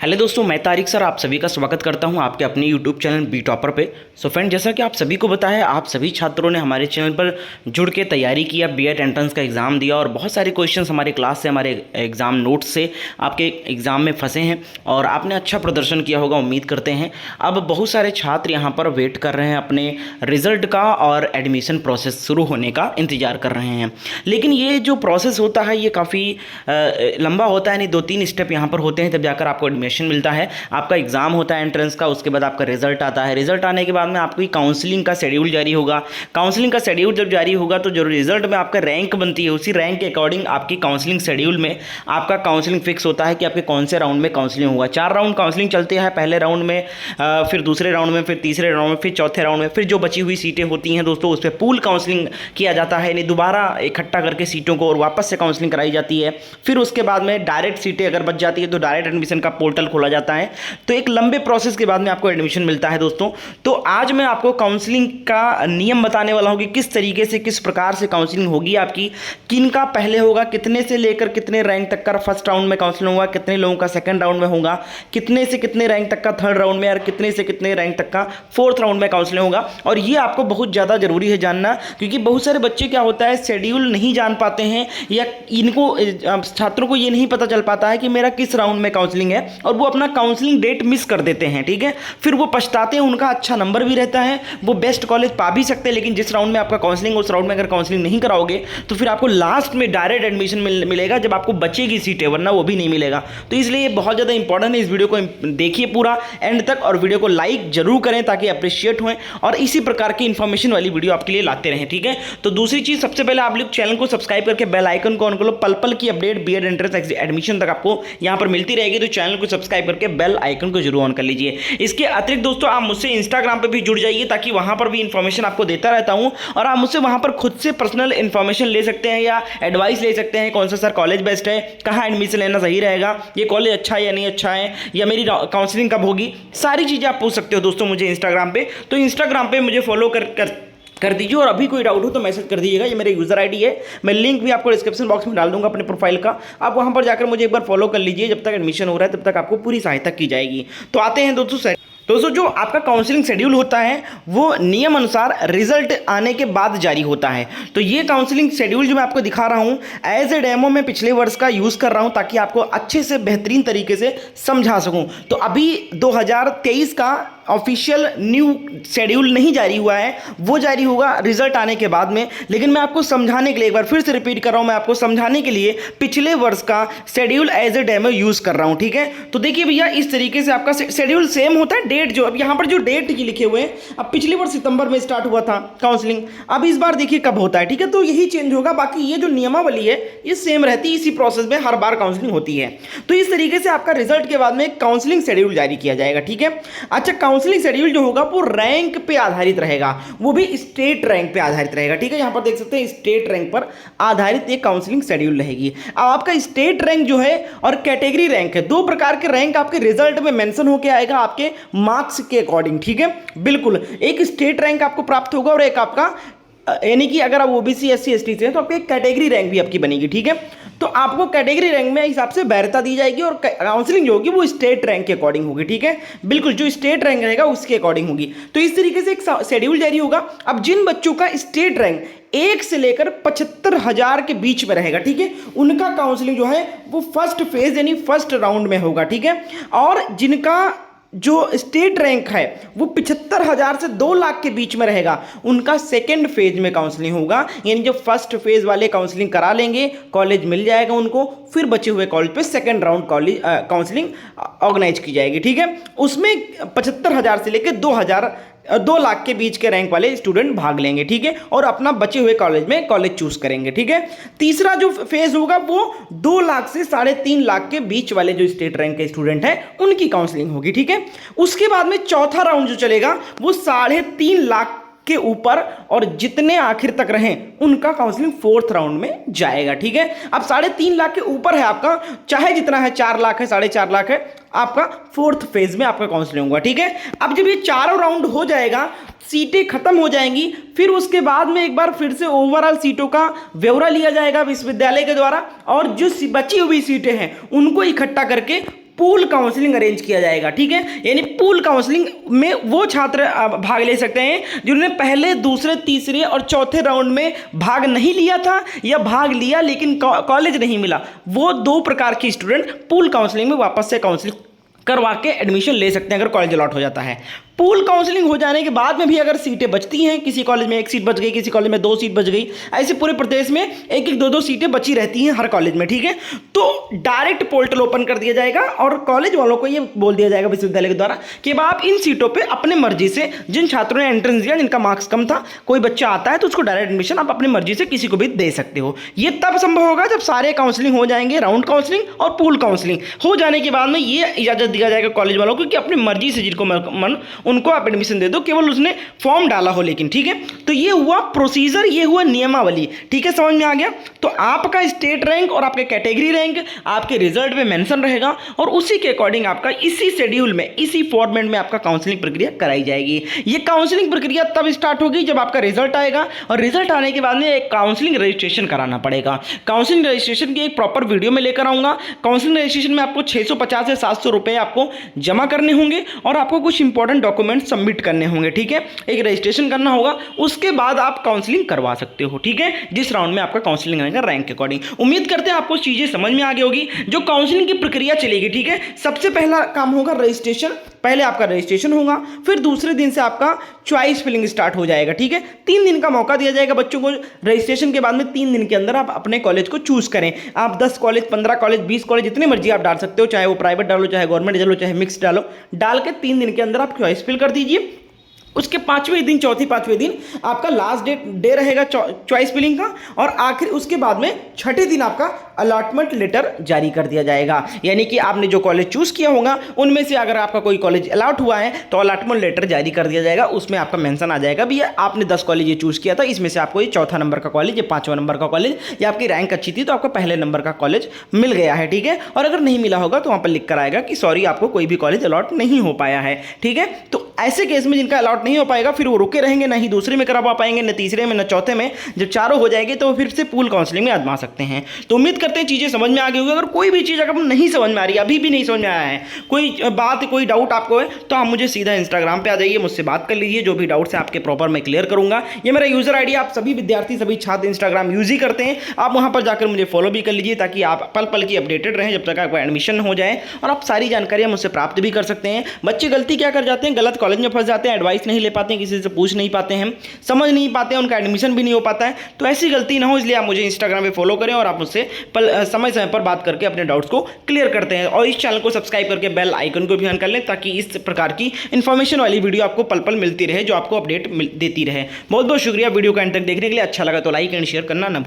Hello दोस्तों, मैं Tariq sir आप सभी का स्वागत करता हूं आपके अपने यूट्यूब चैनल बी टॉपर पे। सो फ्रेंड, जैसा कि आप सभी को बताया, आप सभी छात्रों ने हमारे चैनल पर जुड़ के तैयारी किया, बीएड एंट्रेंस का एग्ज़ाम दिया और बहुत सारे क्वेश्चंस हमारे क्लास से, हमारे एग्ज़ाम नोट्स से आपके एग्ज़ाम में फंसे हैं और आपने अच्छा प्रदर्शन किया होगा, उम्मीद करते हैं। अब बहुत सारे छात्र यहाँ पर वेट कर रहे हैं अपने रिजल्ट का और एडमिशन प्रोसेस शुरू होने का इंतज़ार कर रहे हैं। लेकिन ये जो प्रोसेस होता है ये काफ़ी लंबा होता है, नहीं 2-3 स्टेप यहाँ पर होते हैं, तब जाकर आपको एडमिशन मिलता है। आपका एग्जाम होता है एंट्रेंस का, उसके बाद आपका रिजल्ट आता है। रिजल्ट आने के बाद में आपकी काउंसलिंग का शेड्यूल जारी होगा। काउंसलिंग का शेड्यूल जब जारी होगा तो जो रिजल्ट में आपका रैंक बनती है, उसी रैंक के अकॉर्डिंग आपकी काउंसलिंग शेड्यूल में आपका काउंसलिंग फिक्स होता है कि आपके कौन से राउंड में काउंसलिंग होगा। 4 राउंड काउंसलिंग चलते हैं, पहले राउंड में, फिर दूसरे राउंड में, फिर तीसरे राउंड में, फिर चौथे राउंड में, फिर जो बची हुई सीटें होती हैं दोस्तों, उस पर पूल काउंसलिंग किया जाता है, यानी दोबारा इकट्ठा करके सीटों को और वापस से काउंसलिंग कराई जाती है। फिर उसके बाद में डायरेक्ट सीटें अगर बच जाती है तो डायरेक्ट एडमिशन का पोर्टल खोला जाता है। तो एक लंबे प्रोसेस के बाद में आपको एडमिशन मिलता है दोस्तों। तो आज मैं आपको काउंसलिंग का नियम बताने वाला हूं कि किस तरीके से, किस प्रकार से काउंसलिंग होगी आपकी, किन का पहले होगा, कितने से लेकर कितने रैंक तक का फर्स्ट राउंड में काउंसलिंग होगा, कितने लोगों का सेकंड राउंड में होगा, कितने से कितने रैंक तक का थर्ड राउंड में और कितने से कितने रैंक तक का फोर्थ राउंड में काउंसलिंग होगा। और ये आपको बहुत ज़्यादा जरूरी है जानना, क्योंकि बहुत सारे बच्चे क्या होता है, शेड्यूल नहीं जान पाते हैं या इनको छात्रों को ये नहीं पता चल पाता है कि मेरा किस राउंड में काउंसलिंग है, और वो अपना काउंसलिंग डेट मिस कर देते हैं। ठीक है, फिर वो पछताते हैं, उनका अच्छा नंबर भी रहता है, वो बेस्ट कॉलेज पा भी सकते हैं, लेकिन जिस राउंड में आपका काउंसलिंग, उस राउंड में अगर काउंसलिंग नहीं कराओगे तो फिर आपको लास्ट में डायरेक्ट एडमिशन मिलेगा, जब आपको बचेगी सीटें, वरना वो भी नहीं मिलेगा। तो इसलिए ये बहुत ज़्यादा इंपॉर्टेंट है। इस वीडियो को देखिए पूरा एंड तक और वीडियो को लाइक जरूर करें ताकि अप्रिशिएट हों और इसी प्रकार की इंफॉर्मेशन वाली वीडियो आपके लिए लाते रहें। ठीक है, तो दूसरी चीज़, सबसे पहले आप लोग चैनल को सब्सक्राइब करके बेल आइकन को ऑन कर लो। पल पल की अपडेट बीएड एंट्रेंस एडमिशन तक आपको यहाँ पर मिलती रहेगी, तो चैनल को सब्सक्राइब करके बेल आइकन को जरूर ऑन कर लीजिए। इसके अतिरिक्त दोस्तों आप मुझसे इंस्टाग्राम पे भी जुड़ जाइए, ताकि वहां पर भी इंफॉर्मेशन आपको देता रहता हूं और आप मुझसे वहां पर खुद से पर्सनल इंफॉर्मेशन ले सकते हैं या एडवाइस ले सकते हैं, कौन सा सर कॉलेज बेस्ट है, कहाँ एडमिशन लेना सही रहेगा, ये कॉलेज अच्छा है या नहीं अच्छा है, या मेरी काउंसलिंग कब होगी, सारी चीज़ें आप पूछ सकते हो दोस्तों मुझे इंस्टाग्राम पे। तो इंस्टाग्राम पे मुझे फॉलो कर दीजिए और अभी कोई डाउट हो तो मैसेज कर दीजिएगा। ये मेरा यूज़र आईडी है, मैं लिंक भी आपको डिस्क्रिप्शन बॉक्स में डाल दूंगा अपने प्रोफाइल का। आप वहां पर जाकर मुझे एक बार फॉलो कर लीजिए। जब तक एडमिशन हो रहा है तब तक आपको पूरी सहायता की जाएगी। तो आते हैं दोस्तों जो आपका काउंसलिंग शेड्यूल होता है वो नियम अनुसार रिजल्ट आने के बाद जारी होता है। तो ये काउंसलिंग शेड्यूल जो मैं आपको दिखा रहा हूँ एज ए डेमो मैं पिछले वर्ष का यूज़ कर रहा हूँ, ताकि आपको अच्छे से बेहतरीन तरीके से समझा सकूँ। तो अभी 2023 का ऑफिशियल न्यू शेड्यूल नहीं जारी हुआ है, वो जारी होगा रिजल्ट आने के बाद में। लेकिन मैं आपको समझाने के लिए, एक बार फिर से रिपीट कर रहा हूँ, मैं आपको समझाने के लिए पिछले वर्ष का schedule as a demo use कर रहा हूँ। ठीक है, तो देखिए भैया, इस तरीके से आपका शेड्यूल सेम होता है। डेट जो अब यहाँ पर जो डेट ये लिखे हुए हैं, अब पिछले वर्ष सितंबर में स्टार्ट हुआ था काउंसलिंग, अब इस बार देखिए कब होता है। ठीक है, तो यही चेंज होगा, बाकी ये जो नियमावली है ये सेम रहती है, इसी प्रोसेस में हर बार काउंसलिंग होती है। तो इस तरीके से आपका रिजल्ट के बाद में काउंसलिंग शेड्यूल जारी किया जाएगा। ठीक है, अच्छा, काउंसलिंग शेड्यूल जो होगा वो रैंक पे आधारित रहेगा, वो भी स्टेट रैंक पे आधारित रहेगा। ठीक है, यहां पर देख सकते हैं स्टेट रैंक पर आधारित एक काउंसलिंग शेड्यूल रहेगी। अब आपका स्टेट रैंक जो है और कैटेगरी रैंक है, 2 प्रकार के रैंक आपके रिजल्ट में मेंशन होकर आएगा आपके मार्क्स के अकॉर्डिंग। ठीक है, बिल्कुल, एक स्टेट रैंक आपको प्राप्त होगा और एक आपका, यानी कि अगर आप ओबीसी एससी एसटी से हैं तो आपकी एक कैटेगरी रैंक भी आपकी बनेगी। ठीक है, तो आपको कैटेगरी रैंक में हिसाब से वैधता दी जाएगी और काउंसलिंग जो होगी वो स्टेट रैंक के अकॉर्डिंग होगी। ठीक है, बिल्कुल, जो स्टेट रैंक रहेगा उसके अकॉर्डिंग होगी। तो इस तरीके से एक शेड्यूल जारी होगा। अब जिन बच्चों का स्टेट रैंक 1 से लेकर 75,000 के बीच में रहेगा, ठीक है, उनका काउंसलिंग जो है वो फर्स्ट फेज यानी फर्स्ट राउंड में होगा। ठीक है, और जिनका जो स्टेट रैंक है वो 75,000 से 2 लाख के बीच में रहेगा, उनका सेकेंड फेज में काउंसलिंग होगा। यानी जो फर्स्ट फेज वाले काउंसलिंग करा लेंगे, कॉलेज मिल जाएगा उनको, फिर बचे हुए कॉलेज पे second round college counselling organise की जाएगी। ठीक है, उसमें 75,000 से लेकर 2 लाख के बीच के रैंक वाले स्टूडेंट भाग लेंगे। ठीक है, और अपना बचे हुए कॉलेज में कॉलेज चूज करेंगे। ठीक है, तीसरा जो फेज होगा वो 2 लाख से 3.5 लाख के बीच वाले जो स्टेट रैंक के स्टूडेंट हैं उनकी काउंसलिंग होगी। ठीक है, उसके बाद में चौथा राउंड जो चलेगा वो 3.5 लाख के ऊपर और जितने आखिर तक रहें उनका काउंसलिंग फोर्थ राउंड में जाएगा। ठीक है, अब 3.5 लाख के ऊपर है आपका, चाहे जितना है, 4 लाख है, 4.5 लाख है, आपका फोर्थ फेज में आपका काउंसलिंग होगा। ठीक है, अब जब ये चारों राउंड हो जाएगा, सीटें खत्म हो जाएंगी, फिर उसके बाद में एक बार फिर से ओवरऑल सीटों का ब्यौरा लिया जाएगा विश्वविद्यालय के द्वारा, और जो बची हुई सीटें हैं उनको इकट्ठा करके पूल काउंसलिंग अरेंज किया जाएगा। ठीक है, यानी पूल काउंसलिंग में वो छात्र भाग ले सकते हैं जिन्होंने पहले, दूसरे, तीसरे और चौथे राउंड में भाग नहीं लिया था या भाग लिया लेकिन कॉलेज नहीं मिला। वो 2 प्रकार के स्टूडेंट पूल काउंसलिंग में वापस से काउंसलिंग करवा के एडमिशन ले सकते हैं अगर कॉलेज अलॉट हो जाता है। पूल काउंसलिंग हो जाने के बाद में भी अगर सीटें बचती हैं, किसी कॉलेज में 1 सीट बच गई, किसी कॉलेज में 2 सीट बच गई, ऐसे पूरे प्रदेश में 1-1, 2-2 सीटें बची रहती हैं हर कॉलेज में। ठीक है, तो डायरेक्ट पोर्टल ओपन कर दिया जाएगा और कॉलेज वालों को ये बोल दिया जाएगा विश्वविद्यालय के द्वारा कि अब आप इन सीटों पर अपने मर्जी से, जिन छात्रों ने एंट्रेंस दिया, जिनका मार्क्स कम था, कोई बच्चा आता है तो उसको डायरेक्ट एडमिशन आप अपनी मर्जी से किसी को भी दे सकते हो। ये तब संभव होगा जब सारे काउंसलिंग हो जाएंगे, राउंड काउंसलिंग और पूल काउंसलिंग हो जाने के बाद में ये इजाजत दिया जाएगा कॉलेज वालों को कि अपनी मर्जी से जिनको मन उनको आप एडमिशन दे दो, केवल उसने फॉर्म डाला हो लेकिन। ठीक है, तो ये हुआ प्रोसीजर, ये हुआ नियमावली। ठीक है, समझ में आ गया। तो आपका स्टेट रैंक और आपके कैटेगरी रैंक आपके रिजल्ट में मेंशन रहेगा और उसी के अकॉर्डिंग आपका इसी शेड्यूल में, इसी फॉर्मेट में आपका काउंसलिंग प्रक्रिया कराई जाएगी। ये काउंसलिंग प्रक्रिया तब स्टार्ट होगी जब आपका रिजल्ट आएगा और रिजल्ट आने के बाद में एक काउंसलिंग रजिस्ट्रेशन कराना पड़ेगा। काउंसलिंग रजिस्ट्रेशन की एक प्रॉपर वीडियो में लेकर आऊंगा। काउंसलिंग रजिस्ट्रेशन में आपको 650 से 700 रुपए आपको जमा करने होंगे और आपको कुछ इंपॉर्टेंट डॉक्यूमेंट सबमिट करने होंगे। ठीक है, एक रजिस्ट्रेशन करना होगा, उसके बाद आप काउंसलिंग करवा सकते हो। ठीक है, जिस राउंड में आपका काउंसलिंग रहेगा रैंक के अकॉर्डिंग। उम्मीद करते हैं आपको चीजें समझ में आ गई होगी जो काउंसलिंग की प्रक्रिया चलेगी। ठीक है, सबसे पहला काम होगा रजिस्ट्रेशन। पहले आपका रजिस्ट्रेशन होगा, फिर दूसरे दिन से आपका चॉइस फिलिंग स्टार्ट हो जाएगा। ठीक है, 3 दिन का मौका दिया जाएगा बच्चों को। रजिस्ट्रेशन के बाद में 3 दिन के अंदर आप अपने कॉलेज को चूज करें। आप 10 कॉलेज, 15 कॉलेज, 20 कॉलेज, जितने मर्जी आप डाल सकते हो, चाहे वो प्राइवेट डालो, चाहे गवर्नमेंट डालो, चाहे मिक्स डालो। डाल के 3 दिन के अंदर आप चॉइस फिल कर दीजिए। उसके 5वें दिन, चौथी 5वें दिन आपका लास्ट डे रहेगा चॉइस फिलिंग का और आखिर उसके बाद में 6ठे दिन आपका अलॉटमेंट लेटर जारी कर दिया जाएगा। यानी कि आपने जो कॉलेज चूज किया होगा उनमें से अगर आपका कोई कॉलेज अलॉट हुआ है तो अलॉटमेंट लेटर जारी कर दिया जाएगा। उसमें आपका मेंशन आ जाएगा भी आपने 10 कॉलेज ये चूज किया था, इसमें से आपको ये 4था नंबर का कॉलेज, ये 5वां नंबर का कॉलेज, या आपकी रैंक अच्छी थी तो आपको पहले नंबर का कॉलेज मिल गया है। ठीक है, और अगर नहीं मिला होगा तो वहाँ पर लिख कर आएगा कि सॉरी आपको कोई भी कॉलेज अलॉट नहीं हो पाया है। ठीक है, तो ऐसे केस में जिनका अलॉट नहीं हो पाएगा फिर वो रुके रहेंगे, ना ही दूसरे में करवा पाएंगे, न तीसरे में, न चौथे में। जब चारों हो जाएंगे तो फिर से पूल काउंसलिंग में आजमा सकते हैं। तो उम्मीद करते हैं चीज़ें समझ में आ गई होगी। अगर कोई भी चीज़ अगर नहीं समझ में आ रही है, अभी भी नहीं समझ में आया है, कोई बात, कोई डाउट आपको है तो आप मुझे सीधा इंस्टाग्राम पे आ जाइए, मुझसे बात कर लीजिए। जो भी डाउट्स हैं आपके प्रॉपर मैं क्लियर करूंगा। ये मेरा यूजर आईडी, आप सभी विद्यार्थी, सभी छात्र इंस्टाग्राम यूज ही करते हैं, आप वहां पर जाकर मुझे फॉलो भी कर लीजिए ताकि आप पल पल की अपडेटेड रहें जब तक आपका एडमिशन हो जाए और आप सारी जानकारियां मुझसे प्राप्त भी कर सकते हैं। बच्चे गलती क्या कर जाते हैं, गलत कॉलेज में फंस जाते हैं, एडवाइस नहीं ले पाते हैं, किसी से पूछ नहीं पाते हैं, समझ नहीं पाते हैं, उनका एडमिशन भी नहीं हो पाता है। तो ऐसी गलती ना हो इसलिए आप मुझे इंस्टाग्राम पे फॉलो करें और आप मुझसे समय समय पर बात करके अपने डाउट्स को क्लियर करते हैं। और इस चैनल को सब्सक्राइब करके बेल आइकन को भी ऑन कर लें ताकि इस प्रकार की इन्फॉर्मेशन वाली वीडियो आपको पल पल मिलती रहे, जो आपको अपडेट देती रहे। बहुत बहुत शुक्रिया वीडियो को अंत तक देखने के लिए। अच्छा लगा तो लाइक एंड शेयर करना ना